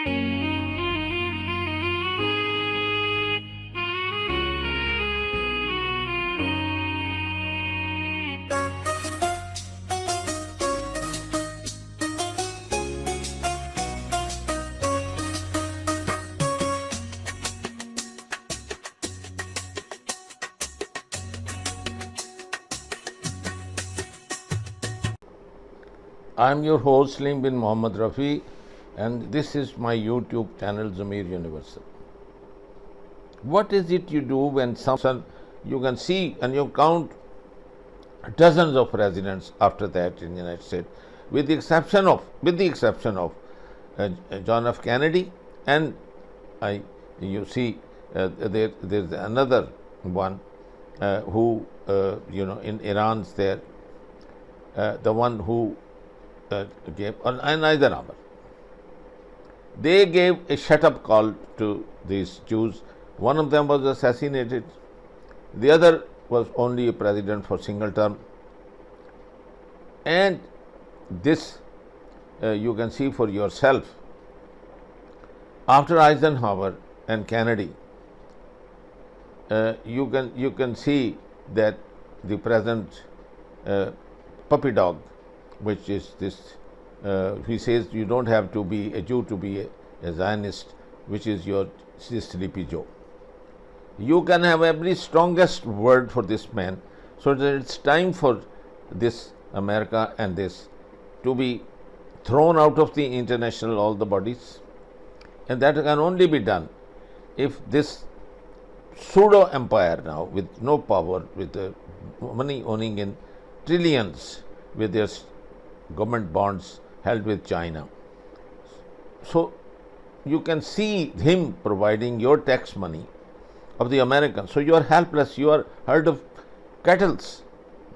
I am your host Salim bin Mohammed Rafi, and this is my YouTube channel Zamir Universal. What is it you do when you can see and you count dozens of presidents after that in the United States, with the exception of John F. Kennedy, and you see there's another one who in Iran's there, the one who gave neither number. They gave a shut-up call to these Jews. One of them was assassinated. The other was only a president for single term. And this you can see for yourself. After Eisenhower and Kennedy, you can see that the present puppy dog, which is this, he says you don't have to be a Jew to be a Zionist, which is your Sleepy Joe. You can have every strongest word for this man, so that it's time for this America and this to be thrown out of the international, all the bodies, and that can only be done if this pseudo empire now, with no power, with the money owning in trillions, with their government bonds held with China. So you can see him providing your tax money of the Americans. So you are helpless, you are herd of cattle.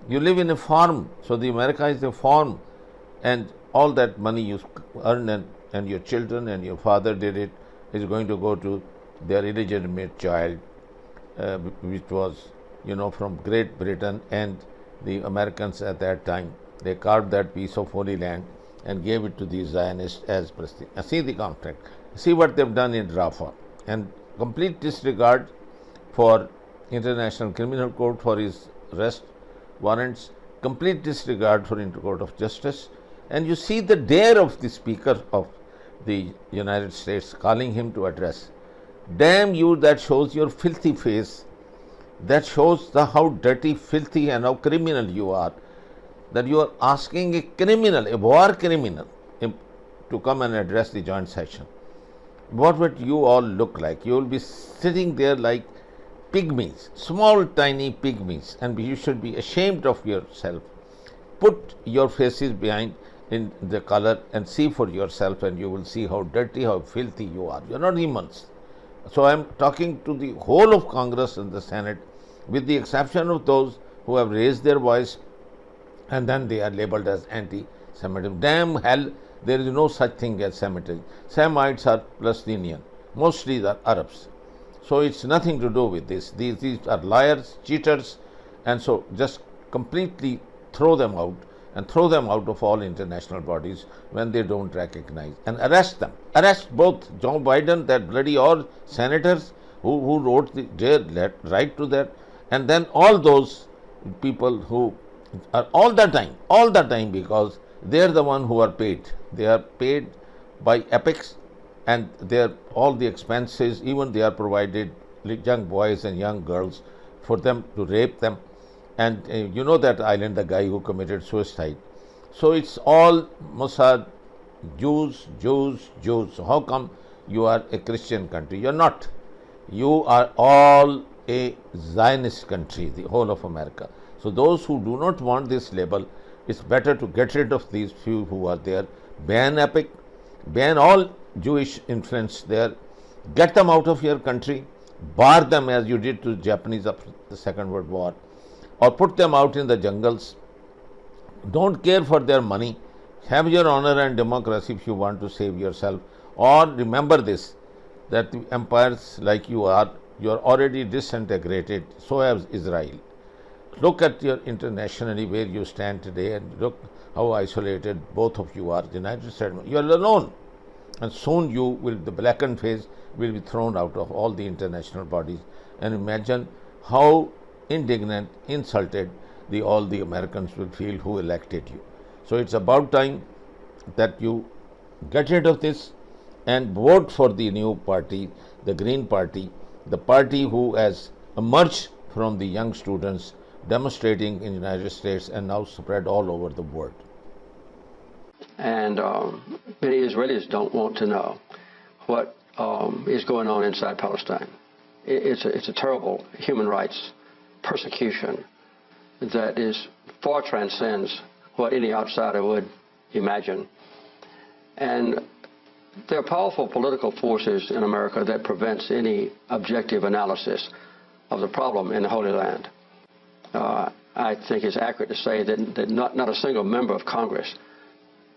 You live in a farm, so the America is a farm, and all that money you earn and your children and your father did it is going to go to their illegitimate child, which was from Great Britain, and the Americans at that time, they carved that piece of Holy Land and gave it to the Zionists as prestige. See the contract. See what they've done in Rafah, and complete disregard for International Criminal Court for his arrest warrants, complete disregard for Intercourt of Justice, and you see the dare of the Speaker of the United States calling him to address. Damn you, that shows your filthy face. That shows how dirty, filthy, and how criminal you are, that you are asking a criminal, a war criminal, to come and address the joint session. What would you all look like? You will be sitting there like pygmies, small tiny pygmies, and you should be ashamed of yourself. Put your faces behind in the color and see for yourself, and you will see how dirty, how filthy you are. You are not humans. So I am talking to the whole of Congress and the Senate, with the exception of those who have raised their voice and then they are labeled as anti-Semitism. Damn hell, there is no such thing as Semitism. Semites are Palestinian, mostly they are Arabs. So it's nothing to do with this. These are liars, cheaters, and so just completely throw them out, and throw them out of all international bodies when they don't recognize, and arrest them. Arrest both Joe Biden, that bloody, all senators who wrote the right to that, and then all those people who are all the time, because they are the one who are paid. They are paid by epics, and all the expenses, even they are provided young boys and young girls for them to rape them. And you know that island, the guy who committed suicide. So it's all Mossad, Jews. So how come you are a Christian country? You are not. You are all a Zionist country, the whole of America. So those who do not want this label, it's better to get rid of these few who are there. Ban epic, ban all Jewish influence there, get them out of your country, bar them as you did to the Japanese after the Second World War, or put them out in the jungles. Don't care for their money. Have your honor and democracy if you want to save yourself. Or remember this, that the empires like you are already disintegrated, so has Israel. Look at your internationally where you stand today, and look how isolated both of you are. The United States, you are alone. and soon the blackened face will be thrown out of all the international bodies. And imagine how indignant, insulted all the Americans will feel who elected you. So it's about time that you get rid of this and vote for the new party, the Green Party, the party who has emerged from the young students demonstrating in the United States and now spread all over the world. And many Israelis don't want to know what is going on inside Palestine. It's a terrible human rights persecution that far transcends what any outsider would imagine. And there are powerful political forces in America that prevents any objective analysis of the problem in the Holy Land. I think it's accurate to say that not a single member of Congress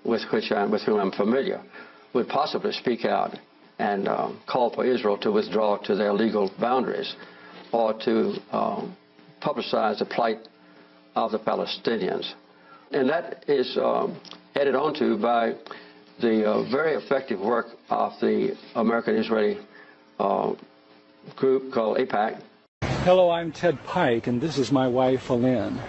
with whom I'm familiar would possibly speak out and call for Israel to withdraw to their legal boundaries or to publicize the plight of the Palestinians. And that is added onto by the very effective work of the American-Israeli group called AIPAC. Hello, I'm Ted Pike, and this is my wife, Lynn.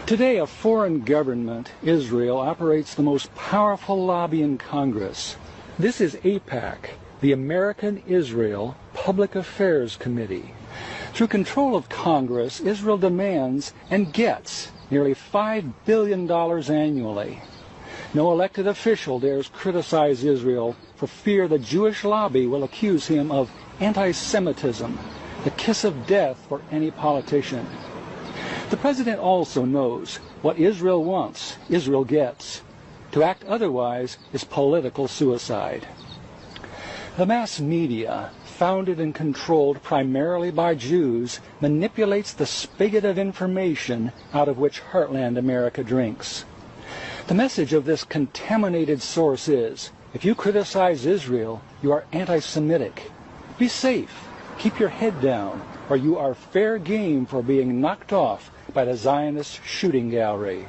Today, a foreign government, Israel, operates the most powerful lobby in Congress. This is AIPAC, the American-Israel Public Affairs Committee. Through control of Congress, Israel demands and gets nearly $5 billion annually. No elected official dares criticize Israel for fear the Jewish lobby will accuse him of anti-Semitism, the kiss of death for any politician. The president also knows what Israel wants, Israel gets. To act otherwise is political suicide. The mass media, founded and controlled primarily by Jews, manipulates the spigot of information out of which heartland America drinks. The message of this contaminated source is, if you criticize Israel, you are anti-Semitic. Be safe, keep your head down, or you are fair game for being knocked off by the Zionist shooting gallery.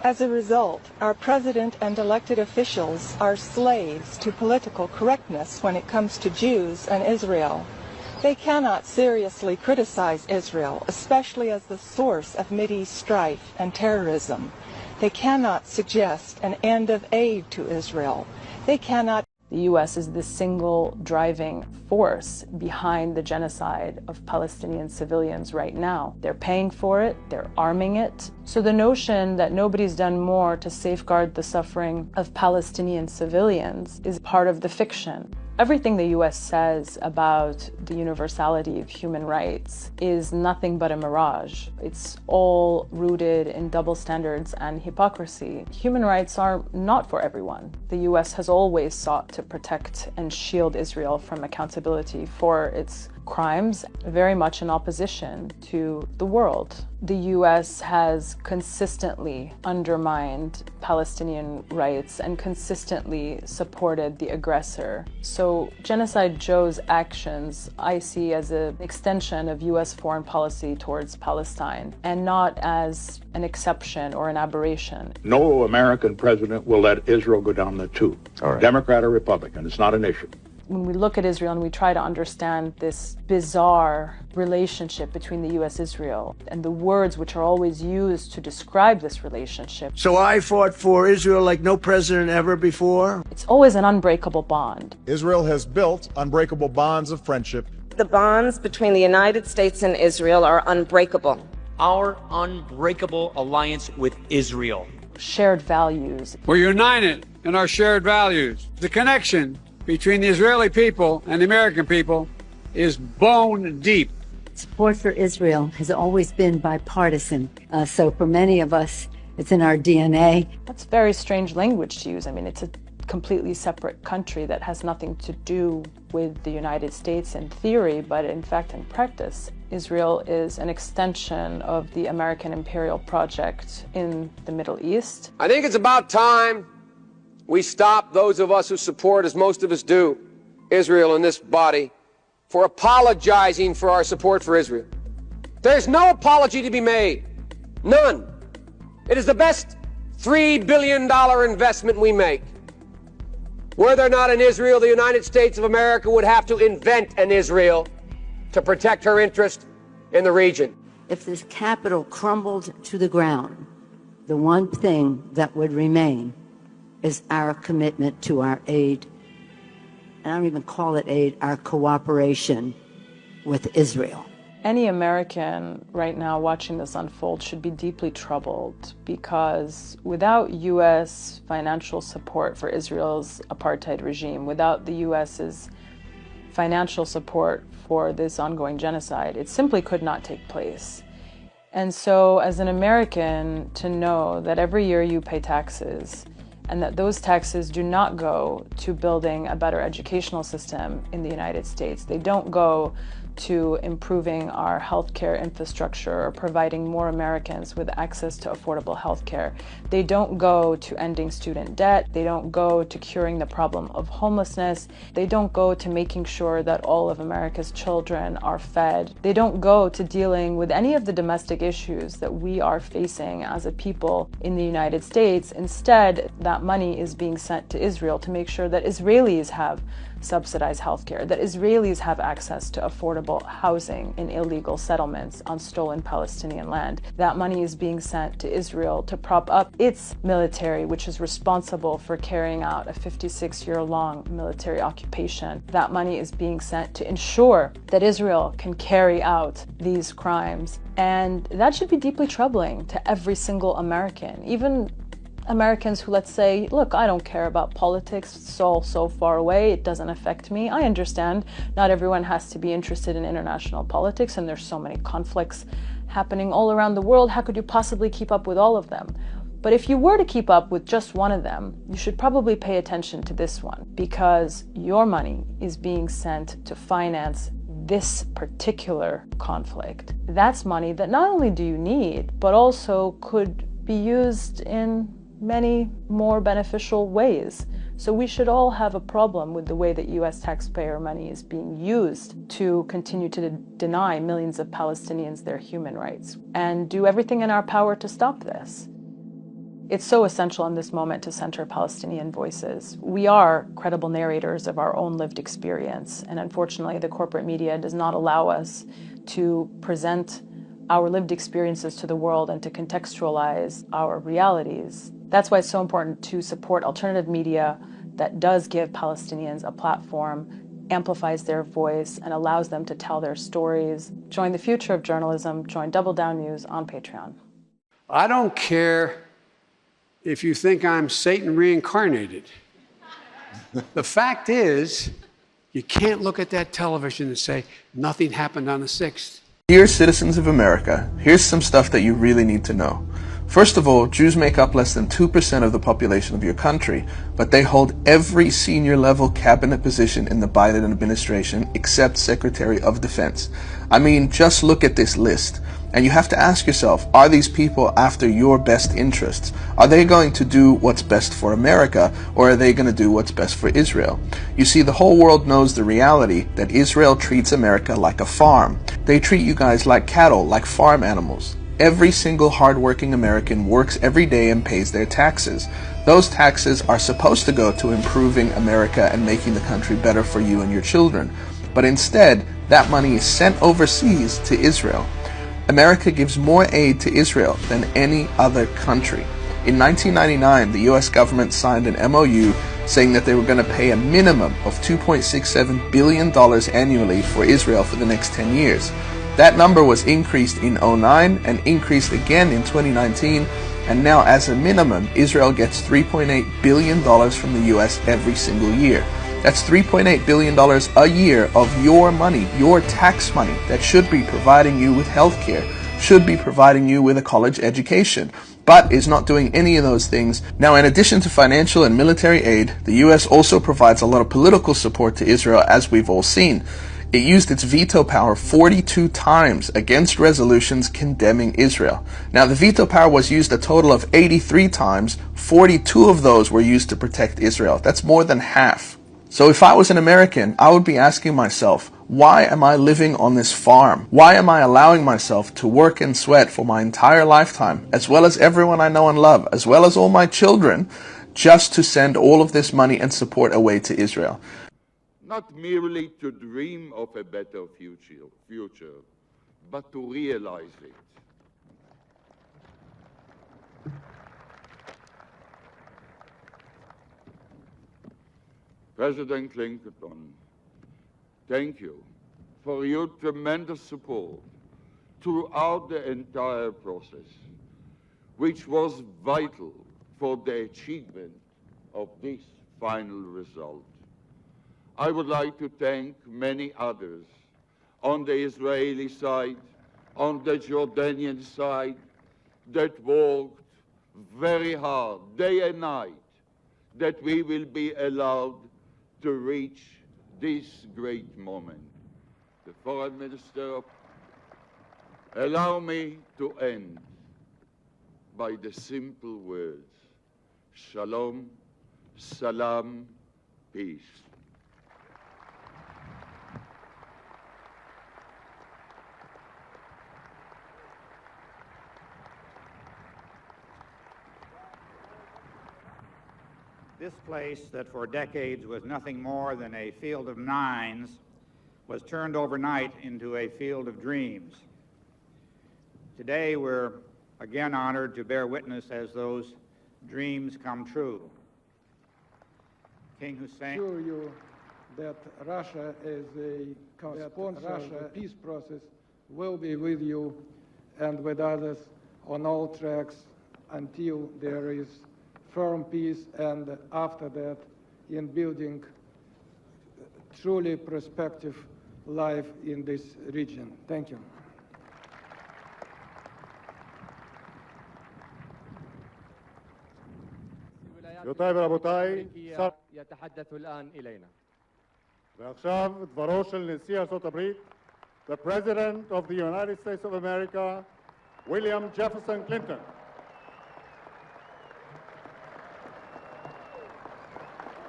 As a result, our president and elected officials are slaves to political correctness when it comes to Jews and Israel. They cannot seriously criticize Israel, especially as the source of Mideast strife and terrorism. They cannot suggest an end of aid to Israel. They cannot. The U.S. is the single driving force behind the genocide of Palestinian civilians right now. They're paying for it, they're arming it. So the notion that nobody's done more to safeguard the suffering of Palestinian civilians is part of the fiction. Everything the U.S. says about the universality of human rights is nothing but a mirage. It's all rooted in double standards and hypocrisy. Human rights are not for everyone. The U.S. has always sought to protect and shield Israel from accountability for its crimes, very much in opposition to the world. The U.S. has consistently undermined Palestinian rights and consistently supported the aggressor. So Genocide Joe's actions I see as an extension of U.S. foreign policy towards Palestine and not as an exception or an aberration. No American president will let Israel go down the tube. Right. Democrat or Republican, it's not an issue. When we look at Israel and we try to understand this bizarre relationship between the U.S.-Israel and the words which are always used to describe this relationship. So I fought for Israel like no president ever before? It's always an unbreakable bond. Israel has built unbreakable bonds of friendship. The bonds between the United States and Israel are unbreakable. Our unbreakable alliance with Israel. Shared values. We're united in our shared values. The connection between the Israeli people and the American people is bone deep. Support for Israel has always been bipartisan. So for many of us, it's in our DNA. That's very strange language to use. I mean, it's a completely separate country that has nothing to do with the United States in theory, but in fact, in practice, Israel is an extension of the American imperial project in the Middle East. I think it's about time we stop, those of us who support, as most of us do, Israel in this body, for apologizing for our support for Israel. There's no apology to be made. None. It is the best $3 billion investment we make. Were there not an Israel, the United States of America would have to invent an Israel to protect her interest in the region. If this capital crumbled to the ground, the one thing that would remain is our commitment to our aid, and I don't even call it aid, our cooperation with Israel. Any American right now watching this unfold should be deeply troubled, because without U.S. financial support for Israel's apartheid regime, without the U.S.'s financial support for this ongoing genocide, it simply could not take place. And so as an American, to know that every year you pay taxes, and that those taxes do not go to building a better educational system in the United States. They don't go to improving our healthcare infrastructure or providing more Americans with access to affordable healthcare. They don't go to ending student debt. They don't go to curing the problem of homelessness. They don't go to making sure that all of America's children are fed. They don't go to dealing with any of the domestic issues that we are facing as a people in the United States. Instead, that money is being sent to Israel to make sure that Israelis have subsidized healthcare, that Israelis have access to affordable housing in illegal settlements on stolen Palestinian land. That money is being sent to Israel to prop up its military, which is responsible for carrying out a 56-year-long military occupation. That money is being sent to ensure that Israel can carry out these crimes. And that should be deeply troubling to every single American, even Americans who, let's say, look, I don't care about politics, it's all so far away, it doesn't affect me. I understand not everyone has to be interested in international politics, and there's so many conflicts happening all around the world. How could you possibly keep up with all of them? But if you were to keep up with just one of them, you should probably pay attention to this one, because your money is being sent to finance this particular conflict. That's money that not only do you need, but also could be used in many more beneficial ways. So we should all have a problem with the way that US taxpayer money is being used to continue to deny millions of Palestinians their human rights, and do everything in our power to stop this. It's so essential in this moment to center Palestinian voices. We are credible narrators of our own lived experience, and unfortunately the corporate media does not allow us to present our lived experiences to the world and to contextualize our realities. That's why it's so important to support alternative media that does give Palestinians a platform, amplifies their voice, and allows them to tell their stories. Join the future of journalism. Join Double Down News on Patreon. I don't care if you think I'm Satan reincarnated. The fact is, you can't look at that television and say, nothing happened on the 6th. Dear citizens of America, here's some stuff that you really need to know. First of all, Jews make up less than 2% of the population of your country, but they hold every senior level cabinet position in the Biden administration except Secretary of Defense. I mean, just look at this list. And you have to ask yourself, are these people after your best interests? Are they going to do what's best for America, or are they going to do what's best for Israel? You see, the whole world knows the reality that Israel treats America like a farm. They treat you guys like cattle, like farm animals. Every single hardworking American works every day and pays their taxes. Those taxes are supposed to go to improving America and making the country better for you and your children. But instead, that money is sent overseas to Israel. America gives more aid to Israel than any other country. In 1999, the US government signed an MOU saying that they were going to pay a minimum of $2.67 billion annually for Israel for the next 10 years. That number was increased in 2009 and increased again in 2019, and now as a minimum, Israel gets $3.8 billion from the US every single year. That's $3.8 billion a year of your money, your tax money, that should be providing you with health care, should be providing you with a college education, but is not doing any of those things. Now, in addition to financial and military aid, the US also provides a lot of political support to Israel, as we've all seen. It used its veto power 42 times against resolutions condemning Israel. Now, the veto power was used a total of 83 times. 42 of those were used to protect Israel. That's more than half. So if I was an American, I would be asking myself, why am I living on this farm? Why am I allowing myself to work and sweat for my entire lifetime, as well as everyone I know and love, as well as all my children, just to send all of this money and support away to Israel. Not merely to dream of a better future, but to realize it. President Clinton, thank you for your tremendous support throughout the entire process, which was vital for the achievement of this final result. I would like to thank many others on the Israeli side, on the Jordanian side, that worked very hard, day and night, that we will be allowed to reach this great moment. The Foreign Minister, allow me to end by the simple words, Shalom, Salam, peace. This place that for decades was nothing more than a field of nines was turned overnight into a field of dreams. Today we're again honored to bear witness as those dreams come true. King Hussein assure you that Russia as a co-sponsor of the peace process will be with you and with others on all tracks until there is firm peace, and after that in building truly prospective life in this region. Thank you. גבירותיי ורבותיי, يتحدث الآن إلينا. ועכשיו דברו של נשיא ארצות הברית, the President of the United States of America, William Jefferson Clinton.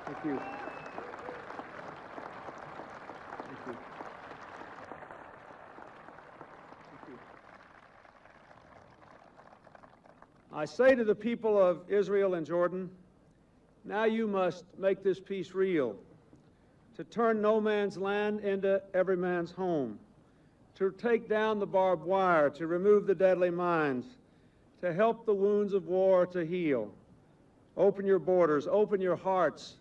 Thank you. Thank you. Thank you. I say to the people of Israel and Jordan, now you must make this peace real, to turn no man's land into every man's home, to take down the barbed wire, to remove the deadly mines, to help the wounds of war to heal. Open your borders, open your hearts.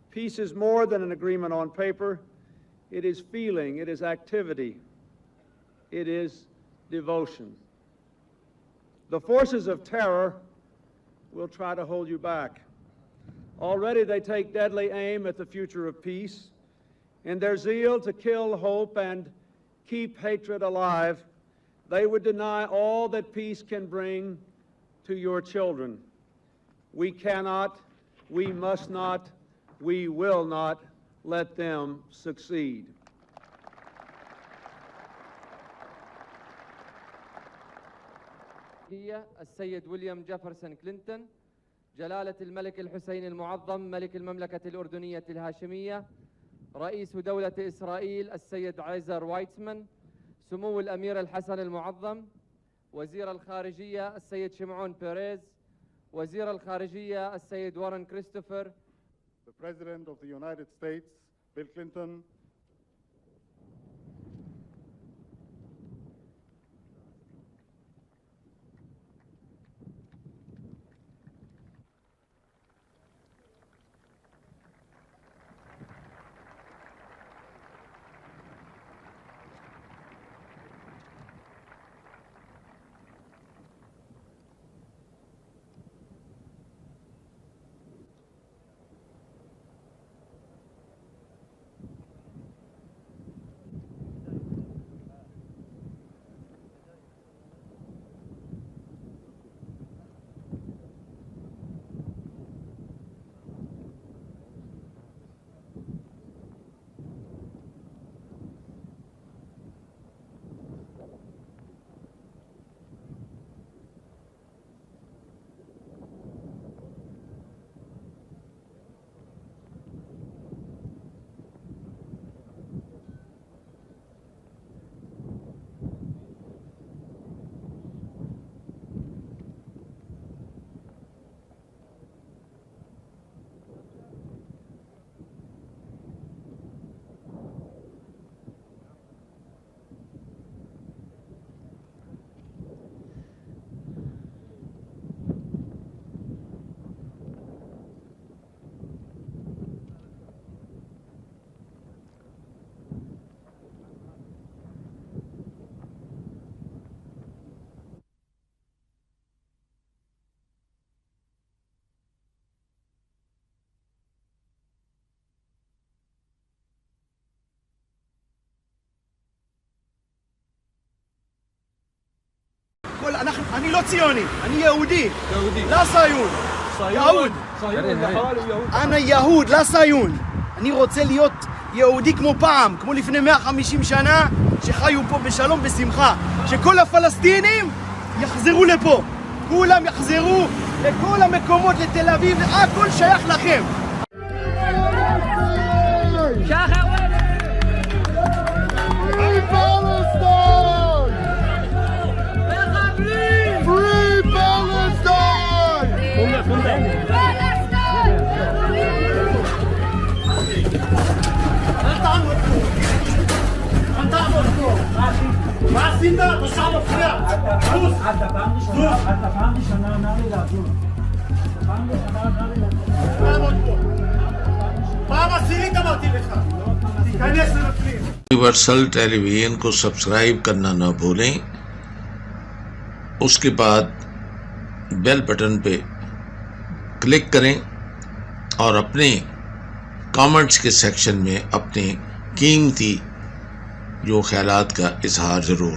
Peace is more than an agreement on paper. It is feeling, it is activity, it is devotion. The forces of terror will try to hold you back. Already they take deadly aim at the future of peace. In their zeal to kill hope and keep hatred alive, they would deny all that peace can bring to your children. We cannot, we must not, we will not let them succeed. هي السيد ويليام جيفرسون كلينتون، جلالة الملك الحسين المعظم ملك المملكة الأردنية الهاشمية، رئيس دولة إسرائيل السيد عيزر وايتسمان، سمو الأمير الحسن المعظم، وزير الخارجية السيد شمعون بيريز، وزير الخارجية السيد وارن كريستوفر. The President of the United States, Bill Clinton. אני לא ציוני, אני יהודי. לא ציון. יהוד. אני יהוד, לא ציון. אני רוצה להיות יהודי כמו פעם, כמו לפני 150 שנה, שחיו פה בשלום בשמחה. שכל הפלסטינים יחזרו לפה. כולם יחזרו לכל המקומות, לתל אביב, הכל שייך לכם. מה עשית? אתה שם מפריע. אתה פעם ראשונה אמר לי לעזור. פעם עשירית אמרתי לך. תיכנס לפנים. Universal television को subscribe करना ना भूलें। उसके बाद bell button पे click करें और अपने कमेंट्स के सेक्शन में अपने कीमती जो ख्यालात का इजहार ज़रूर